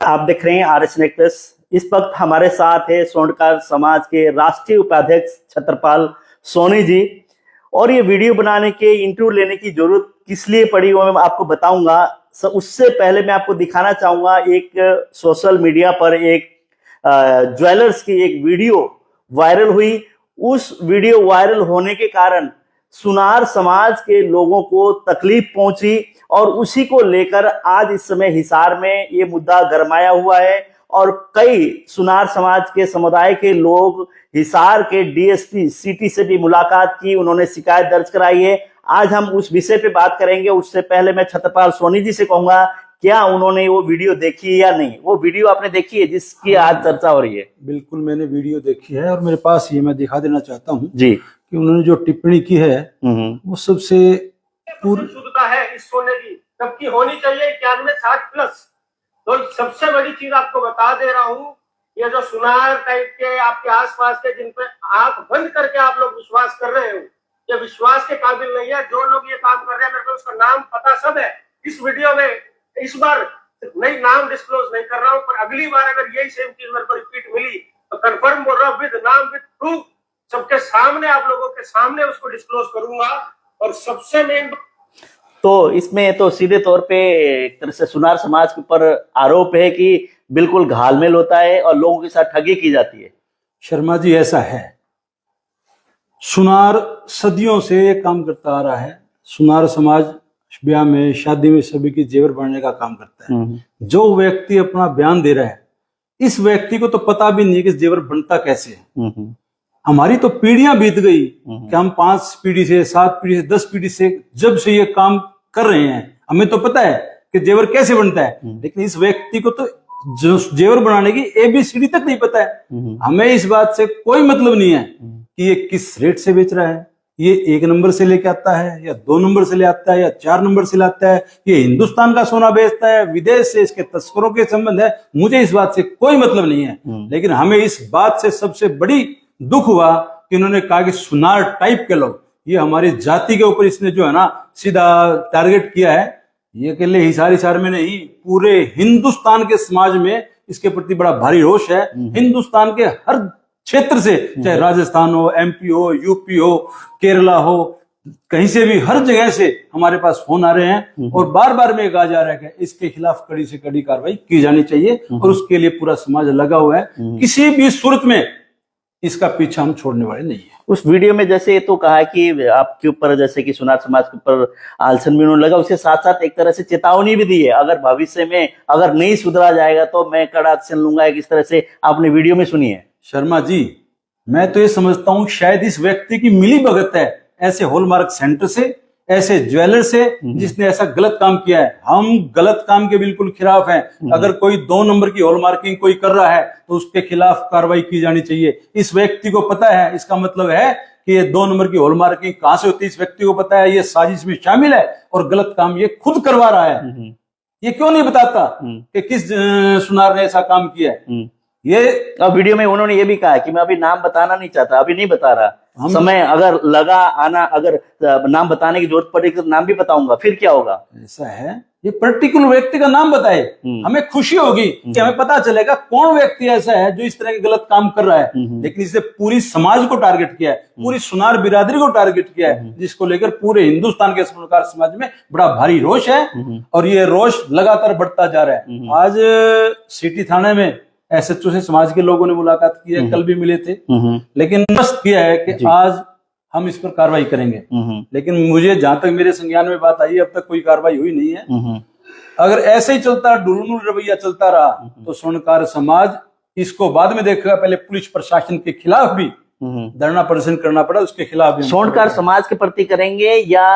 आप देख रहे हैं RS नेक्सस। इस वक्त हमारे साथ है स्वर्णकार समाज के राष्ट्रीय उपाध्यक्ष छत्रपाल सोनी जी। और ये वीडियो बनाने के इंटरव्यू लेने की जरूरत किस लिए पड़ी वो मैं आपको बताऊंगा। उससे पहले मैं आपको दिखाना चाहूंगा, एक सोशल मीडिया पर एक ज्वेलर्स की एक वीडियो वायरल हुई। उस वीडियो वायरल होने के कारण सुनार समाज के लोगों को तकलीफ पहुंची और उसी को लेकर आज इस समय हिसार में ये मुद्दा गरमाया हुआ है। और कई सुनार समाज के समुदाय के लोग हिसार के DSP सिटी से भी मुलाकात की, उन्होंने शिकायत दर्ज कराई है। आज हम उस विषय पे बात करेंगे। उससे पहले मैं छत्रपाल सोनी जी से कहूंगा, क्या उन्होंने वो वीडियो देखी है या नहीं? वो वीडियो आपने देखी है जिसकी आज चर्चा हो रही है? बिल्कुल, मैंने वीडियो देखी है और मेरे पास ये मैं दिखा देना चाहता हूँ जी कि उन्होंने जो टिप्पणी की है वो सबसे शुद्धता है इस सोने की, सबकी होनी चाहिए 91-60+। तो सबसे बड़ी चीज आपको बता दे रहा हूँ, ये जो सुनार टाइप के आपके आसपास के जिन पे आंख बंद करके आप लोग विश्वास कर रहे हो, ये विश्वास के काबिल नहीं है। जो लोग ये काम कर रहे हैं, मेरे को उसका नाम पता सब है। इस वीडियो में इस बार नहीं नाम डिस्क्लोज नहीं कर रहा हूँ, पर अगली बार अगर यही सेम चीज मेरे को रिपीट मिली तो कंफर्म बोल रहा हूँ, विद नाम विद प्रूफ सबके सामने, आप लोगों के सामने उसको डिस्क्लोज करूंगा। और सबसे मेन तो इसमें तो सीधे तौर पे एक तरह से सुनार समाज के ऊपर आरोप है कि बिल्कुल घालमेल होता है और लोगों के साथ ठगी की जाती है। शर्मा जी, ऐसा है, सुनार सदियों से ये काम करता आ रहा है। सुनार समाज ब्याह में, शादी में सभी की जेवर बनने का काम करता है। जो व्यक्ति अपना बयान दे रहा है, इस व्यक्ति को तो पता भी नहीं कि जेवर बनता कैसे है। हमारी तो पीढ़ियां बीत गई कि हम 5 पीढ़ी से, 7 पीढ़ी से, 10 पीढ़ी से जब से ये काम कर रहे हैं, हमें तो पता है कि जेवर कैसे बनता है। लेकिन इस व्यक्ति को तो जो जेवर बनाने की ABCD तक नहीं पता है। हमें इस बात से कोई मतलब नहीं है कि ये किस रेट से बेच रहा है, ये 1 नंबर से लेके आता है या 2 नंबर से ले आता है या 4 नंबर से लाता है, ये हिंदुस्तान का सोना बेचता है, विदेश से इसके तस्करों के संबंध है। मुझे इस बात से कोई मतलब नहीं है। लेकिन हमें इस बात से सबसे बड़ी दुख हुआ कि इन्होंने कहा कि सुनार टाइप के लोग, ये हमारी जाति के ऊपर इसने जो है ना सीधा टारगेट किया है। ये अकेले हिसार में नहीं, पूरे हिंदुस्तान के समाज में इसके प्रति बड़ा भारी रोष है। हिंदुस्तान के हर क्षेत्र से, चाहे राजस्थान हो, MP हो, UP हो, केरला हो, कहीं से भी, हर जगह से हमारे पास फोन आ रहे हैं और बार बार में कहा जा रहा है कि इसके खिलाफ कड़ी से कड़ी कार्रवाई की जानी चाहिए और उसके लिए पूरा समाज लगा हुआ है। किसी भी सूरत में इसका पीछा हम छोड़ने वाले नहीं है। उस वीडियो में जैसे ये तो कहा कि आपके ऊपर, जैसे कि सुनार समाज के ऊपर आलसन भी उन्होंने लगा, उसके साथ साथ एक तरह से चेतावनी भी दी है, अगर भविष्य में अगर नहीं सुधरा जाएगा तो मैं कड़ा एक्शन लूंगा। एक इस तरह से आपने वीडियो में सुनी है। शर्मा जी, मैं तो ये समझता हूँ शायद इस व्यक्ति की मिली भगत है ऐसे हॉलमार्क सेंटर से, ऐसे ज्वेलर से, जिसने ऐसा गलत काम किया है। हम गलत काम के बिल्कुल खिलाफ हैं। अगर कोई 2 नंबर की हॉलमार्किंग कोई कर रहा है तो उसके खिलाफ कार्रवाई की जानी चाहिए। इस व्यक्ति को पता है, इसका मतलब है कि ये 2 नंबर की हॉलमार्किंग कहां से होती है। इस व्यक्ति को पता है, ये साजिश में शामिल है और गलत काम ये खुद करवा रहा है। ये क्यों नहीं बताता कि किस सुनार ने ऐसा काम किया है? ये अब वीडियो में उन्होंने ये भी कहा कि मैं अभी नाम बताना नहीं चाहता, अभी नहीं बता रहा, समय अगर लगा आना, अगर नाम बताने की जरूरत पड़ेगी तो नाम भी बताऊंगा, फिर क्या होगा। ऐसा है, ये पर्टिकुलर व्यक्ति का नाम बताए, हमें खुशी होगी कि हमें पता चलेगा कौन व्यक्ति ऐसा है जो इस तरह के गलत काम कर रहा है। लेकिन इससे पूरी समाज को टारगेट किया है, पूरी सुनार बिरादरी को टारगेट किया है, जिसको लेकर पूरे हिंदुस्तान के स्वर्णकार समाज में बड़ा भारी रोष है और ये रोष लगातार बढ़ता जा रहा है। आज सिटी थाने में SHO से समाज के लोगों ने मुलाकात की है, कल भी मिले थे, लेकिन मस्त किया है कि आज हम इस पर कार्रवाई करेंगे। लेकिन मुझे जहां तक मेरे संज्ञान में बात आई, अब तक कोई कार्रवाई हुई नहीं है। अगर ऐसे ही चलता, डुलमुल रवैया चलता रहा तो स्वर्णकार समाज इसको बाद में देखेगा। पहले पुलिस प्रशासन के खिलाफ भी धरना प्रदर्शन करना पड़ा, उसके खिलाफ भी। स्वर्णकार समाज के प्रति करेंगे या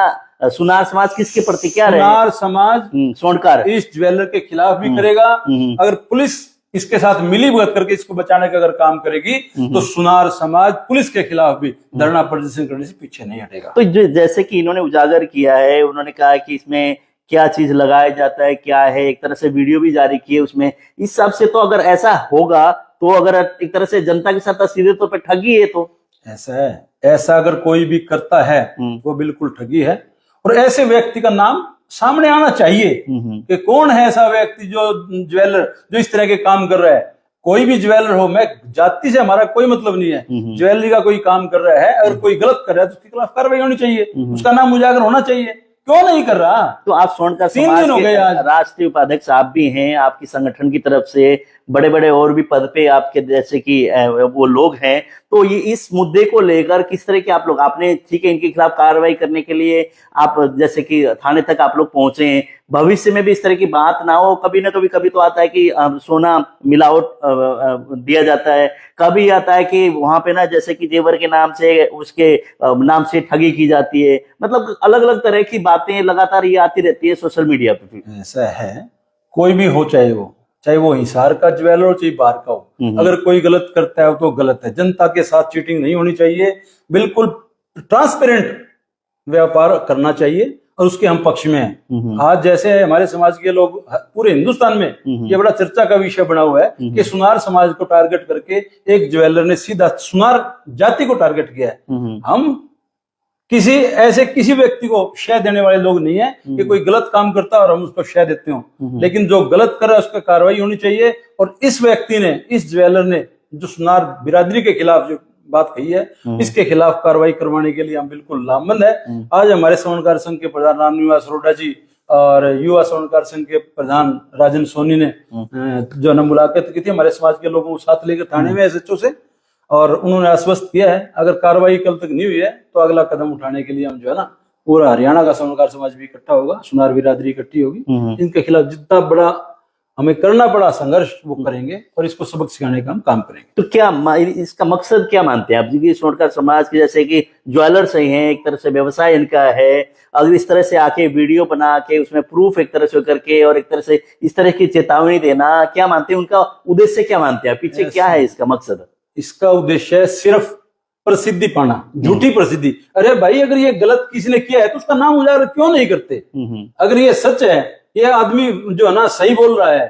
सुनार समाज, किसके प्रति क्या रहे? सुनार समाज स्वर्णकार इस ज्वेलर के खिलाफ भी करेगा। अगर पुलिस इसके साथ मिली भगत करके इसको बचाने का अगर काम करेगी तो सुनार समाज पुलिस के खिलाफ भी धरना प्रदर्शन करने से पीछे नहीं हटेगा। तो जैसे कि इन्होंने उजागर किया है, उन्होंने कहा कि इसमें क्या चीज लगाया जाता है, क्या है, एक तरह से वीडियो भी जारी किए उसमें। इस हिसाब से तो अगर ऐसा होगा तो अगर एक तरह से जनता के साथ सीधे तौर पर ठगी है। तो ऐसा है, ऐसा अगर कोई भी करता है वो बिल्कुल ठगी है और ऐसे व्यक्ति का नाम सामने आना चाहिए कि कौन है ऐसा व्यक्ति जो ज्वेलर जो इस तरह के काम कर रहा है। कोई भी ज्वेलर हो, मैं जाति से हमारा कोई मतलब नहीं है, ज्वेलरी का कोई काम कर रहा है अगर कोई गलत कर रहा है तो उसके खिलाफ कार्रवाई होनी चाहिए, उसका नाम उजागर होना चाहिए। क्यों नहीं कर रहा? तो आप सोनकर 3 समाज दिन हो के गए आज। राष्ट्रीय उपाध्यक्ष आप भी हैं, आपकी संगठन की तरफ से बड़े बड़े और भी पद पे आपके जैसे कि वो लोग हैं, तो ये इस मुद्दे को लेकर किस तरह के आप लोग, आपने ठीक है इनके खिलाफ कार्रवाई करने के लिए आप जैसे कि थाने तक आप लोग पहुंचे हैं, भविष्य में भी इस तरह की बात ना हो, कभी ना कभी तो आता है कि सोना मिलावट दिया जाता है, कभी आता है कि वहां पे ना जैसे कि जेवर के नाम से उसके नाम से ठगी की जाती है, मतलब अलग अलग तरह की बातें लगातार ये आती रहती है सोशल मीडिया पे भी। ऐसा है, कोई भी हो, चाहे वो हिसार का ज्वेलर हो चाहे बाहर का हो, अगर कोई गलत करता है तो गलत है। जनता के साथ चीटिंग नहीं होनी चाहिए, बिल्कुल ट्रांसपेरेंट व्यापार करना चाहिए और उसके हम पक्ष में हैं। आज जैसे हमारे समाज के लोग पूरे हिंदुस्तान में ये बड़ा चर्चा का विषय बना हुआ है कि सुनार समाज को टारगेट करके एक ज्वेलर ने सीधा सुनार जाति को टारगेट किया है। हम किसी व्यक्ति को शय देने वाले लोग नहीं है कि कोई गलत काम करता है और हम उसको शय देते हो, लेकिन जो गलत कर रहा है उस पर कार्रवाई होनी चाहिए। और इस व्यक्ति ने, इस ज्वेलर ने जो सुनार बिरादरी के खिलाफ जो बात कही है, इसके खिलाफ कार्रवाई करवाने के लिए हम बिल्कुल लामबंद है। आज हमारे स्वर्णकार संघ के प्रधान रामनिवास अरोड़ा जी और युवा स्वर्णकार संघ के प्रधान राजन सोनी ने जो है ना मुलाकात की थी हमारे समाज के लोगों को साथ लेकर थाने में एसएचओ से, और उन्होंने आश्वस्त किया है अगर कार्रवाई कल तक नहीं हुई है तो अगला कदम उठाने के लिए हम जो है ना पूरा हरियाणा का स्वर्णकार समाज भी इकट्ठा होगा, सुनार बिरादरी इकट्ठी होगी, इनके खिलाफ जितना बड़ा हमें करना पड़ा संघर्ष वो करेंगे और इसको सबक सिखाने का हम काम करेंगे। तो क्या इसका मकसद क्या मानते हैं आप जी? सोनकर समाज के जैसे कि ज्वेलर्स हैं, एक तरह से व्यवसाय इनका है, अगर इस तरह से आके वीडियो बना के उसमें प्रूफ एक तरह से करके और एक तरह से इस तरह की चेतावनी देना, क्या मानते हैं उनका उद्देश्य, क्या मानते हैं पीछे क्या है इसका मकसद? इसका उद्देश्य है सिर्फ प्रसिद्धि पाना, झूठी प्रसिद्धि। अरे भाई, अगर ये गलत किसी ने किया है तो उसका नाम उजागर क्यों नहीं करते? अगर ये सच है, ये आदमी जो है ना सही बोल रहा है,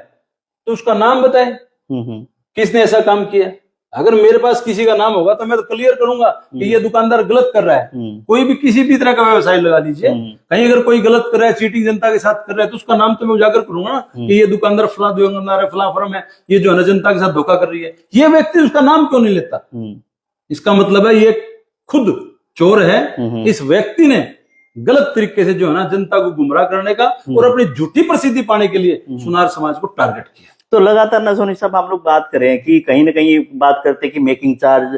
तो उसका नाम बताए किसने ऐसा काम किया। अगर मेरे पास किसी का नाम होगा तो मैं तो क्लियर करूंगा कि ये दुकानदार गलत कर रहा है। कोई भी किसी भी तरह का व्यवसाय लगा लीजिए, कहीं अगर कोई गलत कर रहा है, चीटिंग जनता के साथ कर रहा है, तो उसका नाम तो मैं उजागर करूंगा ना कि ये दुकानदार फला दुकानदार है, फला फर्म है, ये जो है ना जनता के साथ धोखा कर रही है। ये व्यक्ति उसका नाम क्यों नहीं लेता? इसका मतलब है ये खुद चोर है। इस व्यक्ति ने गलत तरीके से जो है ना जनता को गुमराह करने का और अपनी झूठी प्रसिद्धि पाने के लिए सुनार समाज को टारगेट किया। तो लगातार ना सोनी साहब हम लोग बात करें कि कहीं ना कहीं बात करते हैं कि मेकिंग चार्ज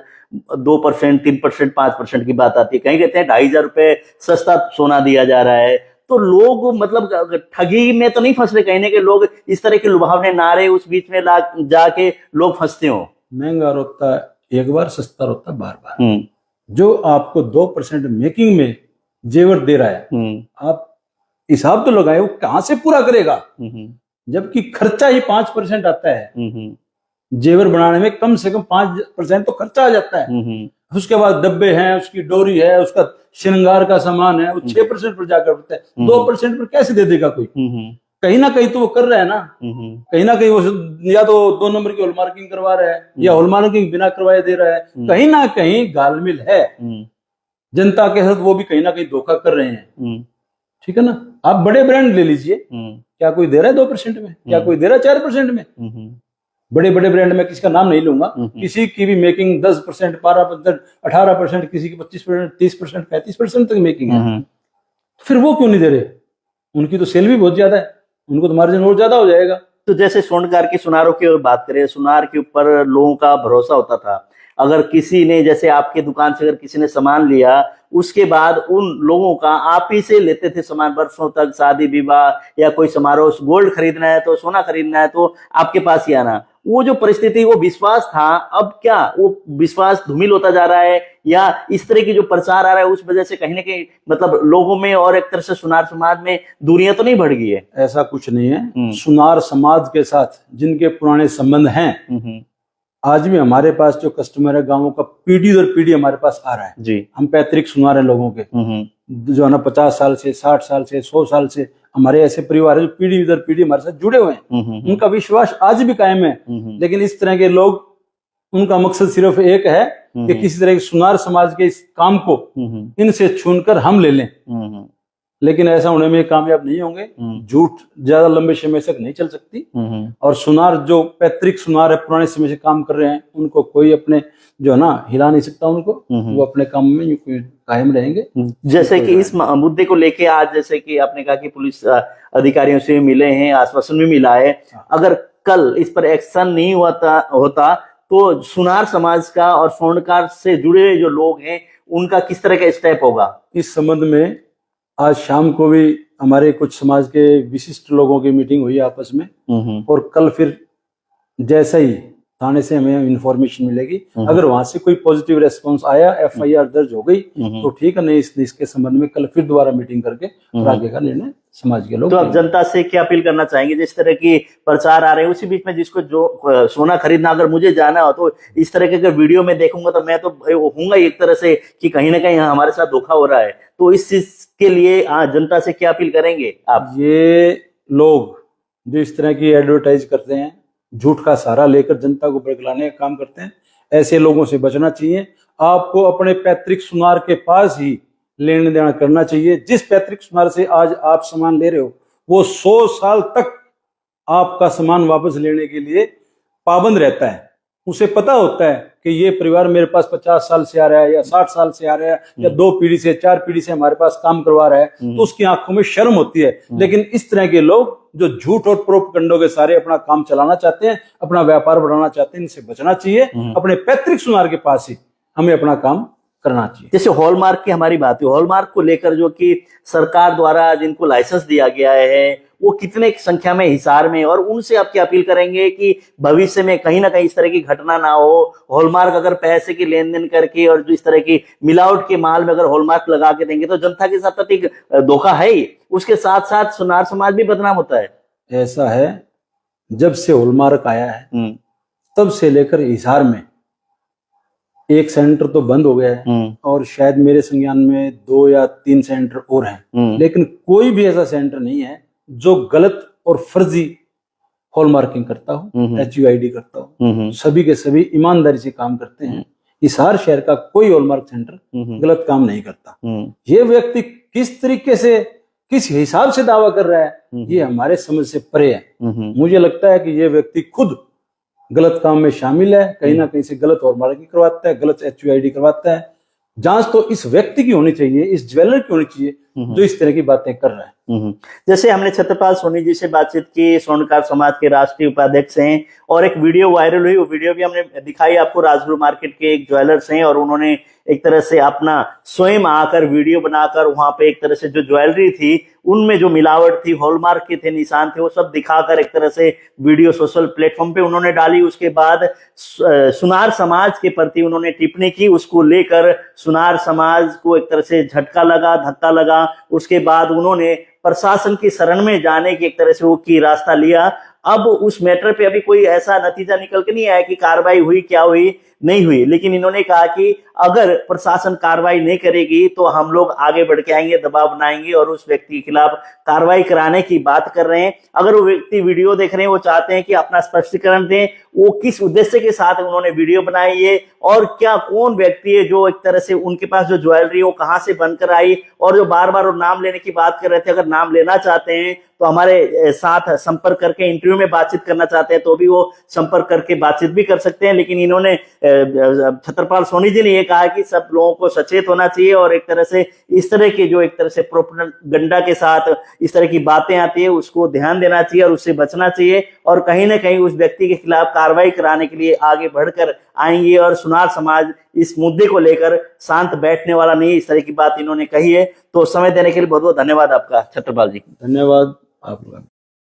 2%, 3%, 5% की बात आती है, कहीं कहते हैं 2,500 रुपए सस्ता सोना दिया जा रहा है। तो लोग मतलब ठगी में तो नहीं फंस रहे, कहीं ना कहीं लोग इस तरह के लुभावने नारे उस बीच में जाके लोग फंसते हो। महंगा रोता है एक बार, सस्ता रोता है बार बार। जो आपको 2% मेकिंग में जेवर दे रहा है, आप हिसाब तो लगाए वो कहां से पूरा करेगा? जबकि खर्चा ही 5% आता है जेवर बनाने में, कम से कम 5% तो खर्चा आ जाता है। उसके बाद डब्बे हैं, उसकी डोरी है, उसका श्रृंगार का सामान है, वो 6% पर जाकर पड़ता है। 2% पर कैसे दे देगा कोई? कहीं ना कहीं तो वो कर रहा है ना, कहीं ना कहीं वो या तो 2 नंबर की हॉलमार्किंग करवा रहा है या हॉलमार्किंग बिना करवाए दे रहा है। कहीं ना कहीं गालमिल है जनता के साथ, वो भी कहीं ना कहीं धोखा कर रहे हैं। ठीक है ना? आप बड़े ब्रांड ले लीजिए, क्या कोई दे रहा है 2% में? क्या कोई दे रहा है 4% में? बड़े बड़े ब्रांड में किसी का नाम नहीं लूंगा, किसी की भी मेकिंग 10%, 12%, 18%, किसी की 25%, 30%, 35% तक मेकिंग है। फिर वो क्यों नहीं दे रहे? उनकी तो सेल भी बहुत ज्यादा है, उनको तो मार्जिन और ज्यादा हो जाएगा। तो जैसे स्वर्णकार की सुनारों की बात करें, सुनार के ऊपर लोगों का भरोसा होता था। अगर किसी ने, जैसे आपके दुकान से अगर किसी ने सामान लिया, उसके बाद उन लोगों का आप ही से लेते थे सामान वर्षों तक, शादी विवाह या कोई समारोह, गोल्ड खरीदना है तो, सोना खरीदना है तो आपके पास ही आना। वो जो परिस्थिति, वो विश्वास था, अब क्या वो विश्वास धूमिल होता जा रहा है, या इस तरह की जो प्रचार आ रहा है उस वजह से कहीं ना कहीं मतलब लोगों में और एक तरह से सुनार समाज में दूरियां तो नहीं बढ़ गई है? ऐसा कुछ नहीं है। सुनार समाज के साथ जिनके पुराने संबंध हैं, आज भी हमारे पास जो कस्टमर है गांवों का, पीढ़ी दर पीढ़ी हमारे पास आ रहा है जी। हम पैतृक सुनार है लोगों के, जो है ना 50 साल से, 60 साल से, 100 साल से हमारे ऐसे परिवार है जो पीढ़ी दर पीढ़ी हमारे साथ जुड़े हुए हैं। उनका विश्वास आज भी कायम है। लेकिन इस तरह के लोग, उनका मकसद सिर्फ एक है कि किसी तरह के सुनार समाज के इस काम को इनसे छूनकर हम ले लें। लेकिन ऐसा होने में कामयाब नहीं होंगे। झूठ ज्यादा लंबे समय तक नहीं चल सकती। और सुनार जो पैतृक सुनार है, पुराने समय से काम कर रहे हैं, उनको कोई अपने जो है ना हिला नहीं सकता उनको। वो अपने काम में यूं कायम रहेंगे। जैसे कि इस मुद्दे को लेके आज जैसे कि आपने कहा कि पुलिस अधिकारियों से मिले हैं, आश्वासन भी मिला है, अगर कल इस पर एक्शन नहीं होता तो सुनार समाज का और स्वर्णकार से जुड़े जो लोग हैं उनका किस तरह का स्टेप होगा? इस संबंध में आज शाम को भी हमारे कुछ समाज के विशिष्ट लोगों की मीटिंग हुई आपस में। और कल फिर जैसे ही थाने से हमें इंफॉर्मेशन मिलेगी, अगर वहां से कोई पॉजिटिव रेस्पॉन्स आया, FIR दर्ज हो गई तो ठीक है, नहीं इसके संबंध में कल फिर दोबारा मीटिंग करके आगे का निर्णय समाज के लोग। तो आप जनता से क्या अपील करना चाहेंगे? जिस तरह की प्रचार आ रहे हैं उसी बीच में जिसको जो सोना खरीदना अगर मुझे जाना हो तो इस तरह के अगर वीडियो में देखूंगा तो मैं तो होऊंगा एक तरह से कि कहीं ना कहीं हमारे साथ धोखा हो रहा है। तो इस चीज के लिए जनता से क्या अपील करेंगे आप? ये लोग जो इस तरह की एडवर्टाइज करते हैं, झूठ का सहारा लेकर जनता को बरगलाने का काम करते हैं, ऐसे लोगों से बचना चाहिए। आपको अपने पैतृक सुनार के पास ही लेन देना करना चाहिए। जिस पैतृक सुनार से आज आप सामान ले रहे हो वो 100 साल तक आपका सामान वापस लेने के लिए पाबंद रहता है। उसे पता होता है कि ये परिवार मेरे पास 50 साल से आ रहा है या 60 साल से आ रहा है या 2 पीढ़ी से 4 पीढ़ी से हमारे पास काम करवा रहा है, तो उसकी आंखों में शर्म होती है। लेकिन इस तरह के लोग जो झूठ और प्रोपगंडों के सारे अपना काम चलाना चाहते हैं, अपना व्यापार बढ़ाना चाहते हैं, इनसे बचना चाहिए। अपने पैतृक सुनार के पास ही हमें अपना काम करना चाहिए। जैसे हॉलमार्क की हमारी बात हुई, हॉलमार्क को लेकर जो कि सरकार द्वारा जिनको लाइसेंस दिया गया है वो कितने संख्या में हिसार में, और उनसे आप क्या अपील करेंगे कि भविष्य में कहीं ना कहीं इस तरह की घटना ना हो? हॉलमार्क अगर पैसे की लेन देन करके और जो इस तरह की मिलावट के माल में अगर हॉलमार्क लगा के देंगे तो जनता के साथ एक धोखा है ही, उसके साथ साथ सुनार समाज भी बदनाम होता है। ऐसा है, जब से हॉलमार्क आया है तब से लेकर हिसार में एक सेंटर तो बंद हो गया है और शायद मेरे संज्ञान में 2 या 3 सेंटर और हैं, लेकिन कोई भी ऐसा सेंटर नहीं है जो गलत और फर्जी हॉलमार्किंग करता हो, HUID करता हो। सभी के सभी ईमानदारी से काम करते हैं। हिसार शहर का कोई हॉलमार्क सेंटर गलत काम नहीं करता। ये व्यक्ति किस तरीके से, किस हिसाब से दावा कर रहा है, ये हमारे समझ से परे है। मुझे लगता है कि ये व्यक्ति खुद गलत काम में शामिल है, कहीं ना कहीं से गलत हॉलमार्किंग करवाता है, गलत HUID करवाता है। जांच तो इस व्यक्ति की होनी चाहिए, इस ज्वेलर की होनी चाहिए जो इस तरह की बातें कर रहा है। जैसे हमने छत्रपाल सोनी जी से बातचीत की, स्वर्णकार समाज के राष्ट्रीय उपाध्यक्ष हैं, और एक वीडियो वायरल हुई, वो वीडियो भी हमने दिखाई आपको। राजगुरु मार्केट के एक ज्वेलर्स हैं और उन्होंने एक तरह से अपना स्वयं आकर वीडियो बनाकर वहां पे एक तरह से जो ज्वेलरी थी उनमें जो मिलावट थी, हॉलमार्क के थे, निशान थे, वो सब दिखाकर एक तरह से वीडियो सोशल प्लेटफॉर्म पे उन्होंने डाली। उसके बाद सुनार समाज के प्रति उन्होंने टिप्पणी की, उसको लेकर सुनार समाज को एक तरह से झटका लगा, धक्का लगा। उसके बाद उन्होंने प्रशासन की शरण में जाने की एक तरह से वो की रास्ता लिया। अब उस मैटर पे अभी कोई ऐसा नतीजा निकल के नहीं आया कि कार्रवाई हुई, क्या हुई, नहीं हुई, लेकिन इन्होंने कहा कि अगर प्रशासन कार्रवाई नहीं करेगी तो हम लोग आगे बढ़ के आएंगे, दबाव बनाएंगे और उस व्यक्ति के खिलाफ कार्रवाई कराने की बात कर रहे हैं। अगर वो व्यक्ति वीडियो देख रहे हैं, वो चाहते हैं कि अपना स्पष्टीकरण दें, वो किस उद्देश्य के साथ उन्होंने वीडियो बनाई है और क्या कौन व्यक्ति है जो एक तरह से उनके पास जो ज्वेलरी वो कहां से बनकर आई, और जो बार बार वो नाम लेने की बात कर रहे थे, अगर नाम लेना चाहते हैं तो हमारे साथ संपर्क करके इंटरव्यू में बातचीत करना चाहते हैं तो भी वो संपर्क करके बातचीत भी कर सकते हैं। लेकिन इन्होंने छत्रपाल सोनी जी ने ये कहा कि सब लोगों को सचेत होना चाहिए और एक तरह से इस तरह के जो एक तरह से प्रोपेगेंडा के साथ इस तरह की बातें आती है उसको ध्यान देना चाहिए और उससे बचना चाहिए, और कहीं ना कहीं उस व्यक्ति के खिलाफ कार्रवाई कराने के लिए आगे बढ़कर आएंगे। और सुनार समाज इस मुद्दे को लेकर शांत बैठने वाला नहीं, इस तरह की बात इन्होंने कही है। तो समय देने के लिए बहुत बहुत धन्यवाद आपका छत्रपाल जी। धन्यवाद आप लोग।